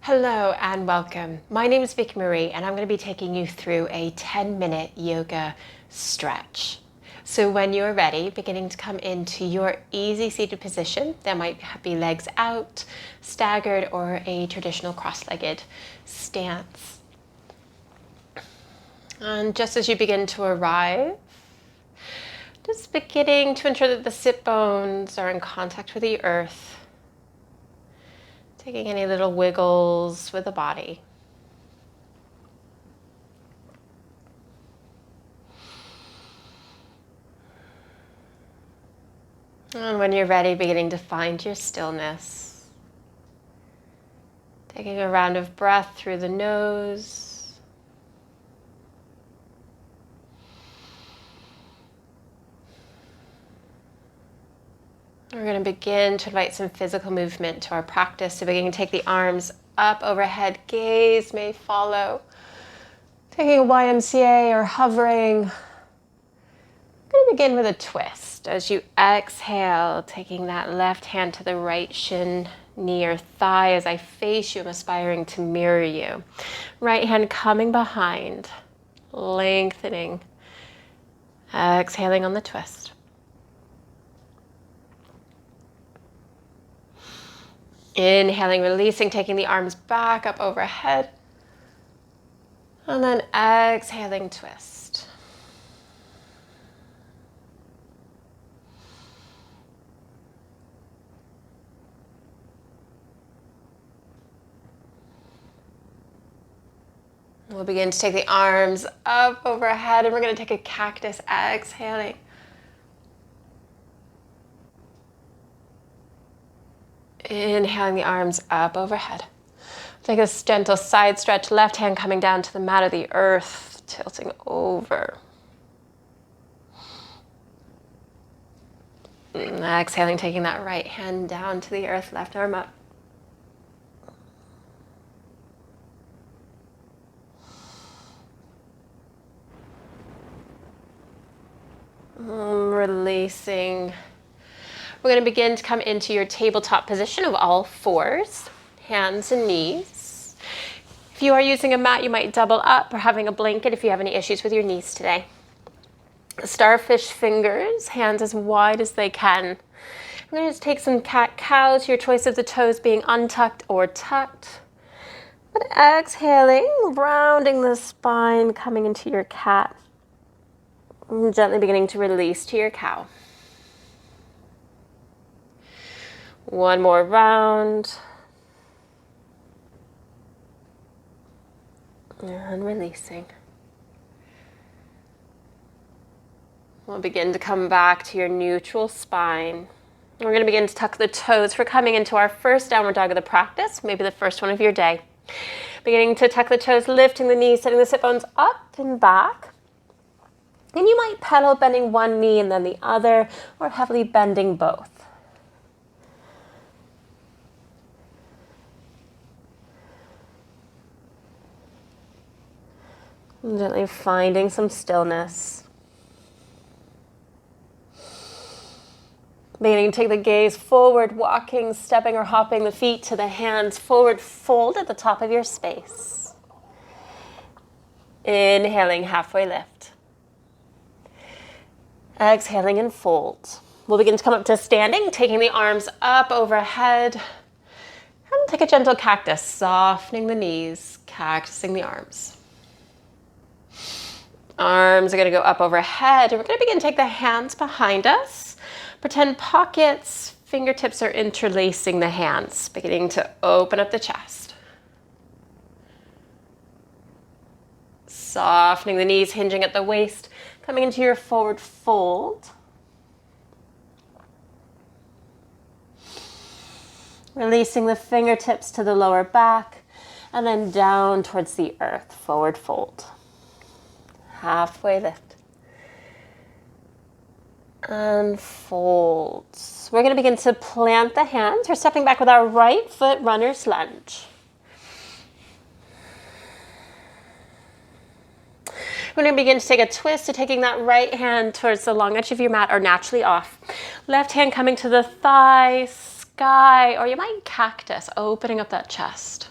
Hello and welcome. My name is Vickie-Marie and I'm going to be taking you through a 10-minute yoga stretch. So when you're ready, beginning to come into your easy seated position, there might be legs out, staggered, or a traditional cross-legged stance. And just as you begin to arrive, just beginning to ensure that the sit bones are in contact with the earth. Taking any little wiggles with the body. And when you're ready, beginning to find your stillness. Taking a round of breath through the nose. We're going to begin to invite some physical movement to our practice. So beginning to take the arms up overhead, gaze may follow. Taking a YMCA or hovering. I'm going to begin with a twist. As you exhale, taking that left hand to the right shin, knee or thigh as I face you, I'm aspiring to mirror you. Right hand coming behind, lengthening. Exhaling on the twist. Inhaling, releasing, taking the arms back up overhead. And then exhaling, twist. We'll begin to take the arms up overhead and we're going to take a cactus, exhaling. Inhaling the arms up overhead. Take a gentle side stretch, left hand coming down to the mat of the earth, tilting over. And exhaling, taking that right hand down to the earth, left arm up. Releasing. We're going to begin to come into your tabletop position of all fours, hands and knees. If you are using a mat, you might double up or having a blanket if you have any issues with your knees today. Starfish fingers, hands as wide as they can. We're going to just take some cat-cow to your choice of the toes being untucked or tucked. But exhaling, rounding the spine, coming into your cat. And gently beginning to release to your cow. One more round. And releasing. We'll begin to come back to your neutral spine. We're going to begin to tuck the toes. We're coming into our first downward dog of the practice, maybe the first one of your day. Beginning to tuck the toes, lifting the knees, setting the sit bones up and back. And you might pedal, bending one knee and then the other, or heavily bending both. Gently finding some stillness. Beginning to take the gaze forward, walking, stepping or hopping the feet to the hands, forward fold at the top of your space. Inhaling, halfway lift. Exhaling and fold. We'll begin to come up to standing, taking the arms up overhead. And take a gentle cactus, softening the knees, cactusing the arms. Arms are going to go up overhead, and we're going to begin to take the hands behind us. Pretend pockets, fingertips are interlacing the hands, beginning to open up the chest. Softening the knees, hinging at the waist, coming into your forward fold. Releasing the fingertips to the lower back, and then down towards the earth, forward fold. Halfway lift. And fold. We're going to begin to plant the hands. We're stepping back with our right foot, runner's lunge. We're going to begin to take a twist, so taking that right hand towards the long edge of your mat or naturally off. Left hand coming to the thigh, sky, or you might cactus, opening up that chest.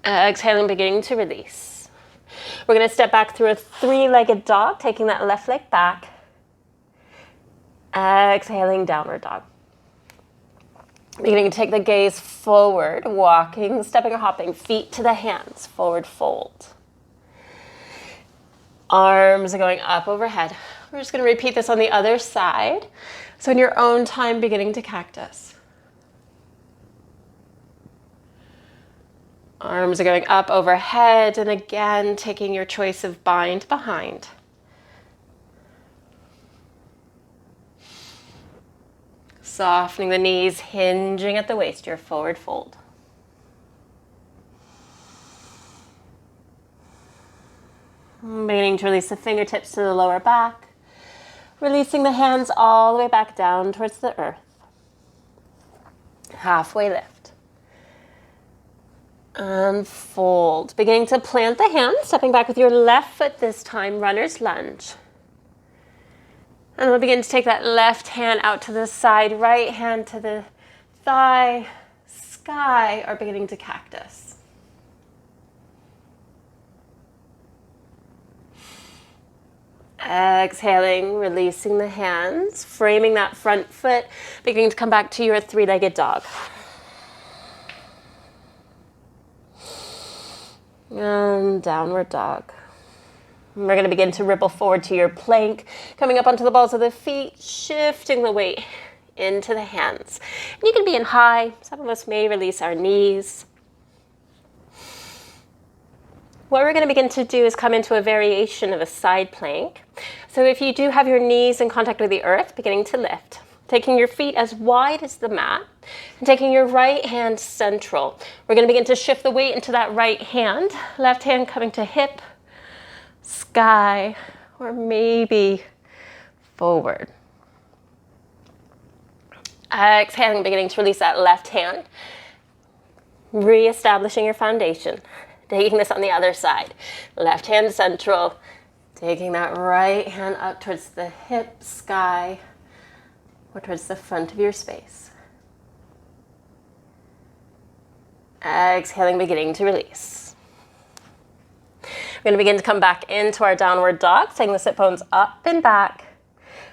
Exhaling, beginning to release. We're going to step back through a three-legged dog, taking that left leg back. Exhaling, downward dog. Beginning to take the gaze forward, walking, stepping or hopping, feet to the hands, forward fold. Arms are going up overhead. We're just going to repeat this on the other side. So in your own time, beginning to cactus. Arms are going up overhead, and again, taking your choice of bind behind. Softening the knees, hinging at the waist, your forward fold. Beginning to release the fingertips to the lower back. Releasing the hands all the way back down towards the earth. Halfway lift. And fold. Beginning to plant the hands, stepping back with your left foot this time, runner's lunge. And we'll begin to take that left hand out to the side, right hand to the thigh, sky, or beginning to cactus. Exhaling, releasing the hands, framing that front foot, beginning to come back to your three-legged dog. And downward dog. And we're going to begin to ripple forward to your plank, coming up onto the balls of the feet, shifting the weight into the hands. And you can be in high. Some of us may release our knees. What we're going to begin to do is come into a variation of a side plank. So if you do have your knees in contact with the earth, beginning to lift. Taking your feet as wide as the mat and taking your right hand central. We're going to begin to shift the weight into that right hand. Left hand coming to hip, sky, or maybe forward. Exhaling, beginning to release that left hand. Reestablishing your foundation. Taking this on the other side. Left hand central. Taking that right hand up towards the hip, sky, or towards the front of your space. Exhaling, beginning to release. We're going to begin to come back into our downward dog, taking the sit bones up and back,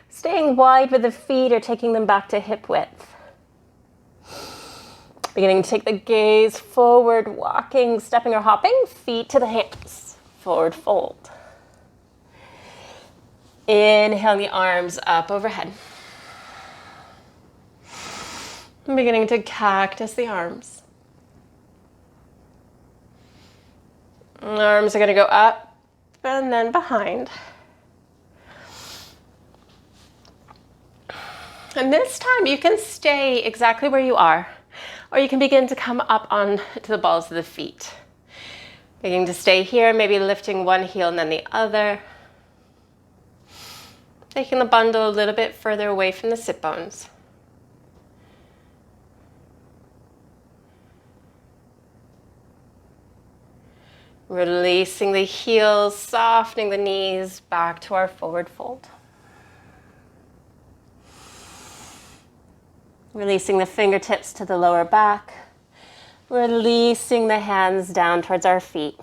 staying wide with the feet or taking them back to hip width. Beginning to take the gaze forward, walking, stepping or hopping, feet to the hands, forward fold. Inhaling the arms up overhead. Beginning to cactus the arms. Arms are going to go up and then behind. And this time you can stay exactly where you are, or you can begin to come up on to the balls of the feet. Beginning to stay here, maybe lifting one heel and then the other. Taking the bundle a little bit further away from the sit bones. Releasing the heels, softening the knees, back to our forward fold. Releasing the fingertips to the lower back. Releasing the hands down towards our feet.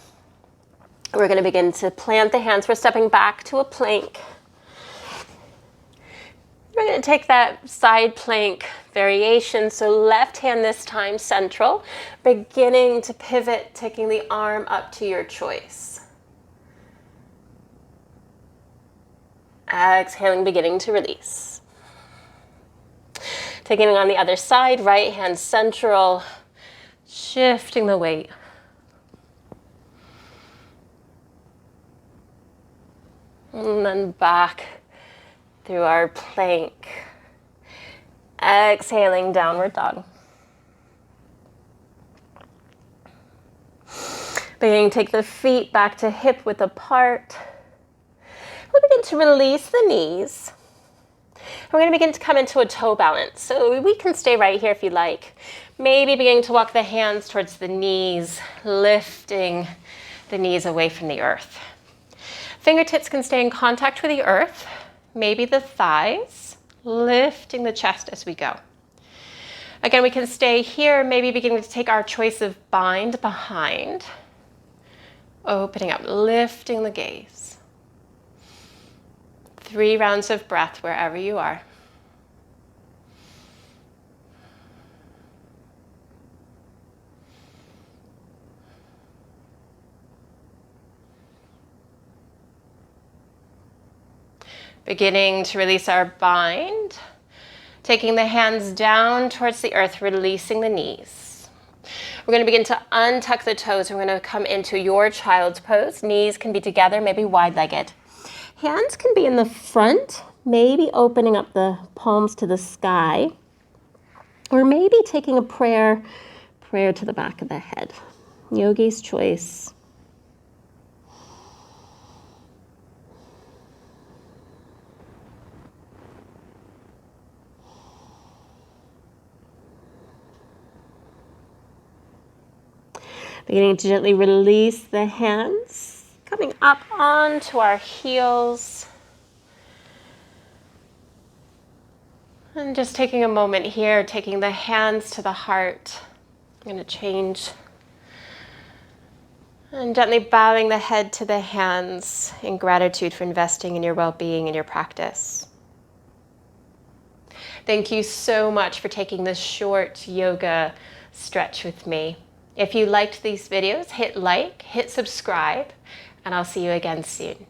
We're going to begin to plant the hands. We're stepping back to a plank. We're going to take that side plank variation. So left hand this time central, beginning to pivot, taking the arm up to your choice. Exhaling, beginning to release. Taking it on the other side, right hand central, shifting the weight. And then back through our plank. Exhaling, downward dog. Beginning to take the feet back to hip width apart. We'll begin to release the knees. We're going to begin to come into a toe balance. So we can stay right here if you like. Maybe beginning to walk the hands towards the knees, lifting the knees away from the earth. Fingertips can stay in contact with the earth. Maybe the thighs, lifting the chest as we go. Again, we can stay here, maybe beginning to take our choice of bind behind. Opening up, lifting the gaze. 3 rounds of breath wherever you are. Beginning to release our bind. Taking the hands down towards the earth, releasing the knees. We're going to begin to untuck the toes. We're going to come into your child's pose. Knees can be together, maybe wide-legged. Hands can be in the front, maybe opening up the palms to the sky. Or maybe taking a prayer to the back of the head. Yogi's choice. Beginning to gently release the hands, coming up onto our heels. And just taking a moment here, taking the hands to the heart. I'm going to change. And gently bowing the head to the hands in gratitude for investing in your well-being and your practice. Thank you so much for taking this short yoga stretch with me. If you liked these videos, hit like, hit subscribe, and I'll see you again soon.